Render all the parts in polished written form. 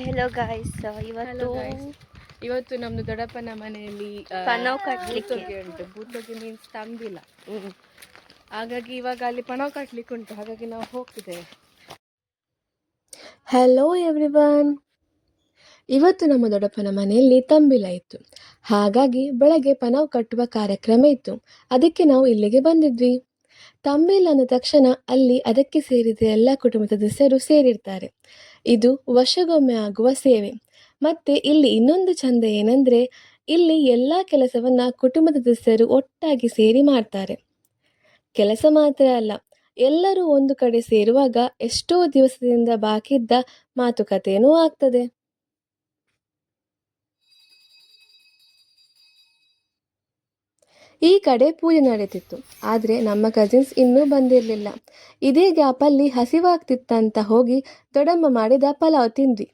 Hello guys, hello ಇವತ್ತು guys, ಇವತ್ತು ನಮ್ದು ದೊಡ್ಡಪ್ಪನ ಮನೆಯಲ್ಲಿ ಪಲಾವ್ ಕಟ್ಲಿಕ್ಕೆ ಭೂತೋಗೆ ಉಂಟು. ಭೂತೋಗೆ ಮೀನ್ಸ್ ತಂಬಿಲ್ಲ. ಹಾಗಾಗಿ ಇವಾಗ ಅಲ್ಲಿ ಪಣವ್ ಕಟ್ಲಿಕ್ಕೆ ಉಂಟು, ಹಾಗಾಗಿ ನಾವು ಹೋಗ್ತಿದ್ದೇವೆ. ಹಲೋ ಎವ್ರಿವನ್, ಇವತ್ತು ನಮ್ಮ ದೊಡ್ಡಪ್ಪನ ಮನೆಯಲ್ಲಿ ತಂಬಿಲ ಇತ್ತು. ಹಾಗಾಗಿ ಬೆಳಗ್ಗೆ ಪಲಾವ್ ಕಟ್ಟುವ ಕಾರ್ಯಕ್ರಮ ಇತ್ತು. ಅದಕ್ಕೆ ನಾವು ಇಲ್ಲಿಗೆ ಬಂದಿದ್ವಿ. ತಂಬಿಲ ಅಂದ ತಕ್ಷಣ ಅಲ್ಲಿ ಅದಕ್ಕೆ ಸೇರಿದ ಎಲ್ಲ ಕುಟುಂಬದ ಸದಸ್ಯರು ಸೇರಿರ್ತಾರೆ. ಇದು ವರ್ಷಗೊಮ್ಮೆ ಆಗುವ ಸೇವೆ. ಮತ್ತೆ ಇಲ್ಲಿ ಇನ್ನೊಂದು ಚಂದ ಏನಂದ್ರೆ, ಇಲ್ಲಿ ಎಲ್ಲ ಕೆಲಸವನ್ನ ಕುಟುಂಬದ ಸದಸ್ಯರು ಒಟ್ಟಾಗಿ ಸೇರಿ ಮಾಡ್ತಾರೆ. ಕೆಲಸ ಮಾತ್ರ ಅಲ್ಲ, ಎಲ್ಲರೂ ಒಂದು ಕಡೆ ಸೇರುವಾಗ ಎಷ್ಟೋ ದಿವಸದಿಂದ ಬಾಕಿ ಇದ್ದ ಮಾತುಕತೆನೂ ಆಗ್ತದೆ. ಈ ಕಡೆ ಪೂಜೆ ನಡೀತಿತ್ತು, ಆದರೆ ನಮ್ಮ ಕಸಿನ್ಸ್ ಇನ್ನೂ ಬಂದಿರಲಿಲ್ಲ. ಇದೇ ಗ್ಯಾಪಲ್ಲಿ ಹಸಿವಾಗ್ತಿತ್ತಂತ ಹೋಗಿ ದೊಡ್ಡಮ್ಮ ಮಾಡಿದ ಪಲಾವ್ ತಿಂದ್ವಿ.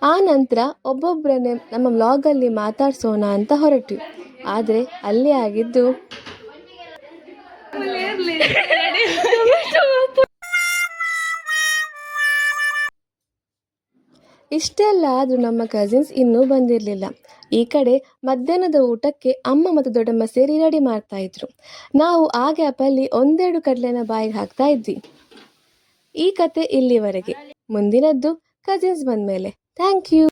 ಆ ನಂತರ ಒಬ್ಬೊಬ್ಬರನ್ನೇ ನಮ್ಮ ವ್ಲಾಗಲ್ಲಿ ಮಾತಾಡ್ಸೋಣ ಅಂತ ಹೊರಟ್ವಿ. ಆದರೆ ಅಲ್ಲಿ ಆಗಿದ್ದು ಇಷ್ಟೆಲ್ಲ ಆದರೂ ನಮ್ಮ ಕಸಿನ್ಸ್ ಇನ್ನೂ ಬಂದಿರಲಿಲ್ಲ. ಈ ಕಡೆ ಮಧ್ಯಾಹ್ನದ ಊಟಕ್ಕೆ ಅಮ್ಮ ಮತ್ತು ದೊಡ್ಡಮ್ಮ ಸೇರಿ ರೆಡಿ ಮಾಡ್ತಾ ಇದ್ರು. ನಾವು ಆ ಗ್ಯಾಪಲ್ಲಿ ಒಂದೆರಡು ಕಡಲೆನ ಬಾಯಿಗೆ ಹಾಕ್ತಾ ಇದ್ವಿ. ಈ ಕತೆ ಇಲ್ಲಿವರೆಗೆ. ಮುಂದಿನದ್ದು ಕಸಿನ್ಸ್ ಬಂದಮೇಲೆ. Thank you.